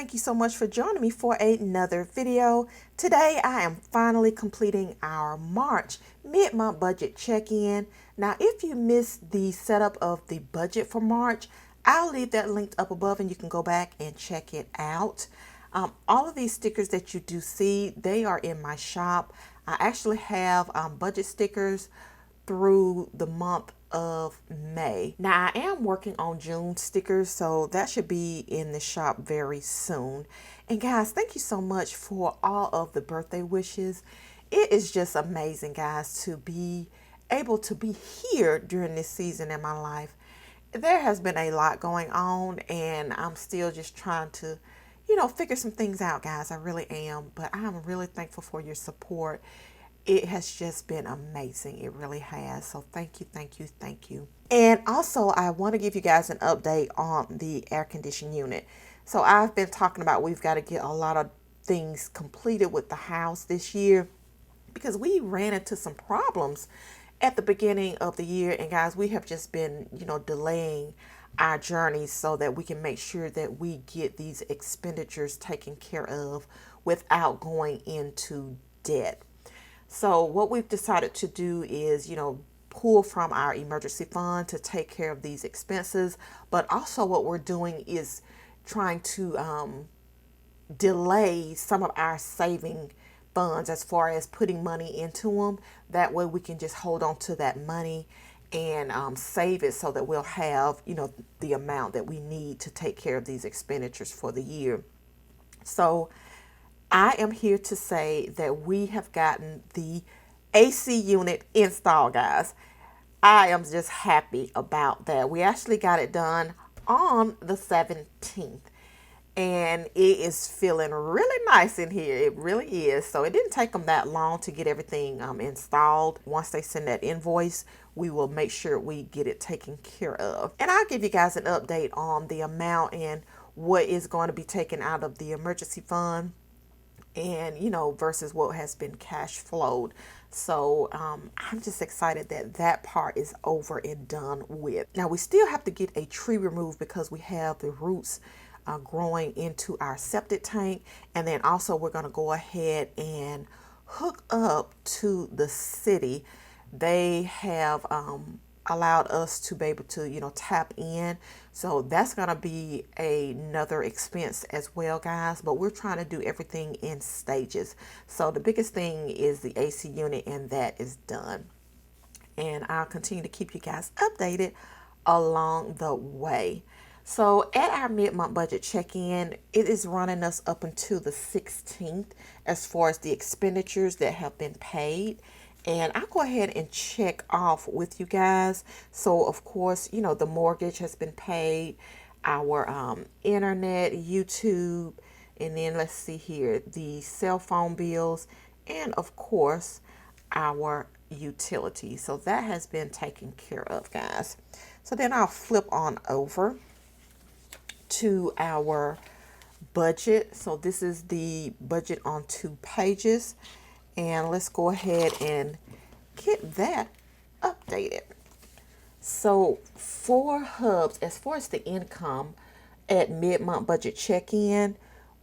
thank you so much for joining me for another video. Today I am finally completing our March mid-month budget check-in. Now if you missed the setup of the budget for March, I'll leave that linked up above and you can go back and check it out. All of these stickers that you do see, they are in my shop. I actually have budget stickers through the month of May. Now I am working on June stickers, so that should be in the shop very soon. And guys, thank you so much for all of the birthday wishes. It is just amazing, guys, to be able to be here during this season in my life. There has been a lot going on and I'm still just trying to figure some things out, guys. I really am, but I am really thankful for your support. It has just been amazing. It really has. So thank you, thank you, thank you. And also, I want to give you guys an update on the air conditioning unit. So I've been talking about we've got to get a lot of things completed with the house this year because we ran into some problems at the beginning of the year. And guys, we have just been, delaying our journey so that we can make sure that we get these expenditures taken care of without going into debt. So what we've decided to do is, pull from our emergency fund to take care of these expenses. But also what we're doing is trying to delay some of our saving funds as far as putting money into them. That way we can just hold on to that money and save it so that we'll have, the amount that we need to take care of these expenditures for the year. So I am here to say that we have gotten the AC unit installed, guys. I am just happy about that. We actually got it done on the 17th. And it is feeling really nice in here. It really is. So it didn't take them that long to get everything installed. Once they send that invoice, we will make sure we get it taken care of. And I'll give you guys an update on the amount and what is going to be taken out of the emergency fund and versus what has been cash flowed. So I'm just excited that that part is over and done with. Now we still have to get a tree removed because we have the roots growing into our septic tank, and then also we're going to go ahead and hook up to the city. They have allowed us to be able to tap in, so that's going to be another expense as well, guys, but we're trying to do everything in stages. So the biggest thing is the AC unit, and that is done, and I'll continue to keep you guys updated along the way. So at our mid-month budget check-in, it is running us up until the 16th as far as the expenditures that have been paid. And I'll go ahead and check off with you guys. So, of course, the mortgage has been paid, our internet, YouTube, and then let's see here, the cell phone bills, and, of course, our utilities. So that has been taken care of, guys. So then I'll flip on over to our budget. So this is the budget on 2 pages, and let's go ahead and get that updated. So for hubs, as far as the income at mid-month budget check-in,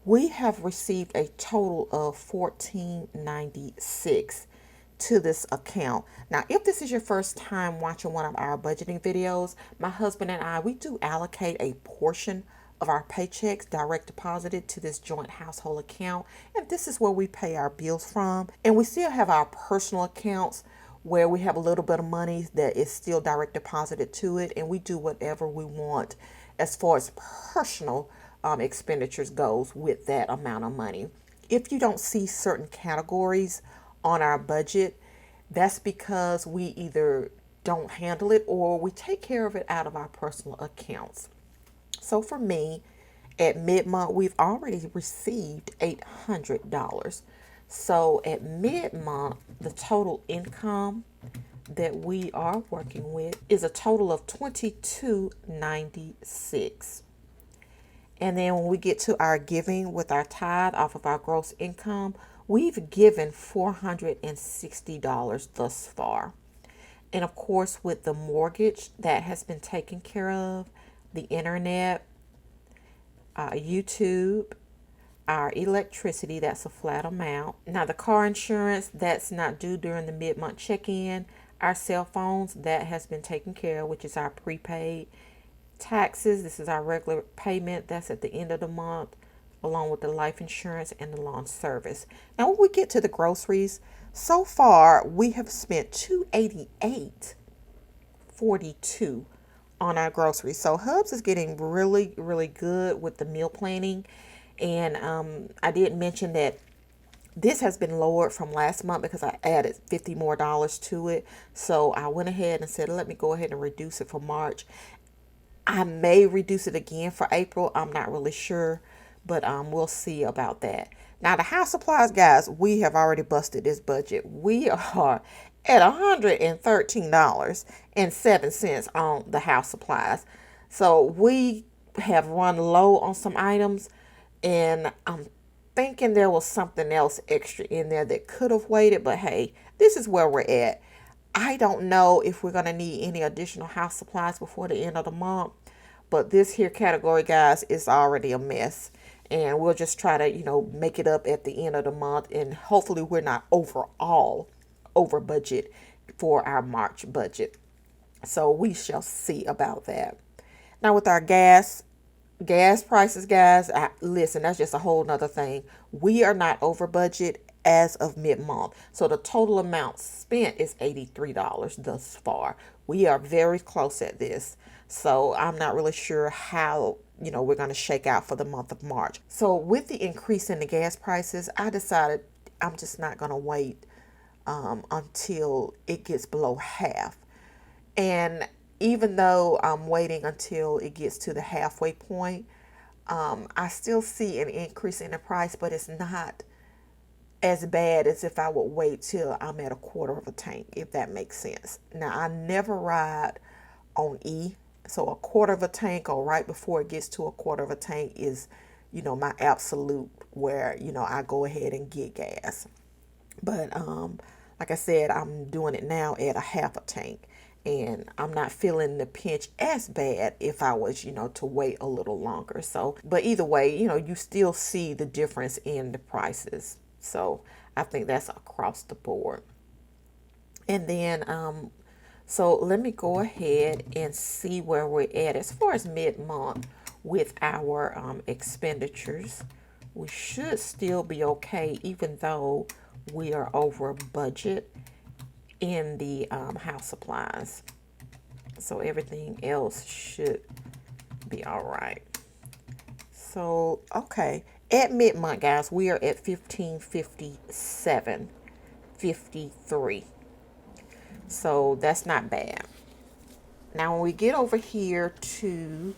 we have received a total of $14.96 to this account. Now, if this is your first time watching one of our budgeting videos, my husband and I, we do allocate a portion of our paychecks direct deposited to this joint household account, and this is where we pay our bills from. And we still have our personal accounts where we have a little bit of money that is still direct deposited to it, and we do whatever we want as far as personal expenditures goes with that amount of money. If you don't see certain categories on our budget, that's because we either don't handle it or we take care of it out of our personal accounts. So for me, at mid-month, we've already received $800. So at mid-month, the total income that we are working with is a total of $22.96. And then when we get to our giving with our tithe off of our gross income, we've given $460 thus far. And of course, with the mortgage that has been taken care of, the internet, YouTube, Our electricity, that's a flat amount. Now the car insurance, that's not due during the mid-month check-in. Our cell phones, that has been taken care of, which is our prepaid. Taxes, this is our regular payment, that's at the end of the month, along with the life insurance and the lawn service. Now when we get to the groceries, so far we have spent $288.42 on our groceries. So Hubs is getting really, really good with the meal planning. And I did mention that this has been lowered from last month because I added $50 more to it. So I went ahead and said, let me go ahead and reduce it for March. I may reduce it again for April. I'm not really sure, but we'll see about that. Now the house supplies, guys, we have already busted this budget. We are at $113.07 on the house supplies. So we have run low on some items, and I'm thinking there was something else extra in there that could have waited, but hey, this is where we're at. I don't know if we're going to need any additional house supplies before the end of the month, but this here category, guys, is already a mess. And we'll just try to, make it up at the end of the month, and hopefully we're not overall over budget for our March budget. So we shall see about that. Now with our gas prices, guys, listen, that's just a whole nother thing. We are not over budget as of mid-month. So the total amount spent is $83 thus far. We are very close at this. So I'm not really sure how, we're going to shake out for the month of March. So with the increase in the gas prices, I decided I'm just not going to wait until it gets below half. And even though I'm waiting until it gets to the halfway point, I still see an increase in the price, but it's not as bad as if I would wait till I'm at a quarter of a tank, if that makes sense. Now, I never ride on E, so a quarter of a tank or right before it gets to a quarter of a tank is, my absolute where, I go ahead and get gas. But like I said, I'm doing it now at a half a tank. And I'm not feeling the pinch as bad if I was, to wait a little longer. So, but either way, you still see the difference in the prices. So I think that's across the board. And then, so let me go ahead and see where we're at as far as mid-month with our expenditures. We should still be okay, even though we are over budget in the house supplies. So everything else should be all right. So, okay. At mid-month, guys, we are at $1557.53. So that's not bad. Now, when we get over here to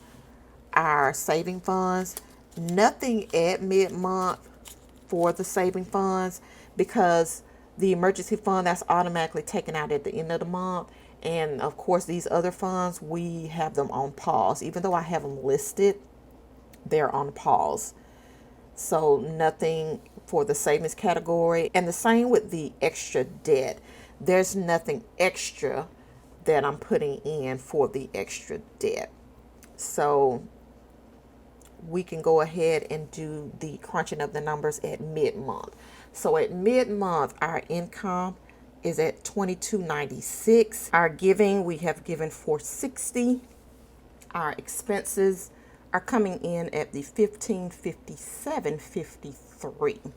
our saving funds, nothing at mid-month for the saving funds, because the emergency fund, that's automatically taken out at the end of the month. And of course, these other funds, we have them on pause. Even though I have them listed, they're on pause. So nothing for the savings category. And the same with the extra debt. There's nothing extra that I'm putting in for the extra debt. So we can go ahead and do the crunching of the numbers at mid-month. So at mid-month, our income is at $22.96. Our giving, we have given $460. Our expenses are coming in at the $1557.53.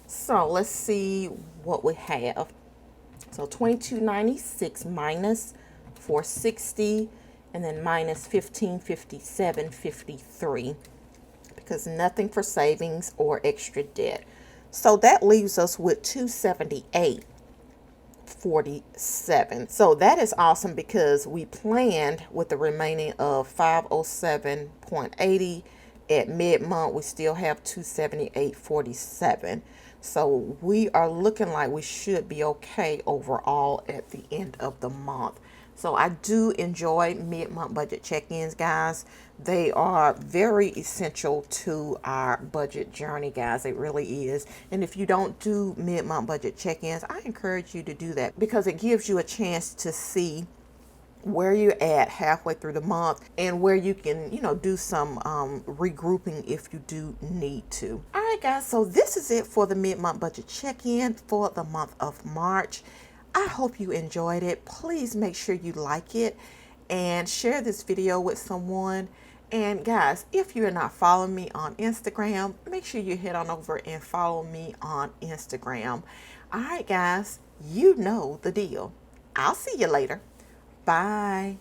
So let's see what we have. So $22.96 minus $460, and then minus $1557.53, because nothing for savings or extra debt. So that leaves us with $278.47. So that is awesome, because we planned with the remaining of $507.80. At mid-month, we still have $278.47. So we are looking like we should be okay overall at the end of the month. So I do enjoy mid-month budget check-ins, guys. They are very essential to our budget journey, guys. It really is. And if you don't do mid-month budget check-ins, I encourage you to do that, because it gives you a chance to see where you're at halfway through the month and where you can, do some regrouping if you do need to. All right, guys, so this is it for the mid-month budget check-in for the month of March. I hope you enjoyed it. Please make sure you like it and share this video with someone. And guys, if you're not following me on Instagram, make sure you head on over and follow me on Instagram. All right, guys, you know the deal. I'll see you later. Bye.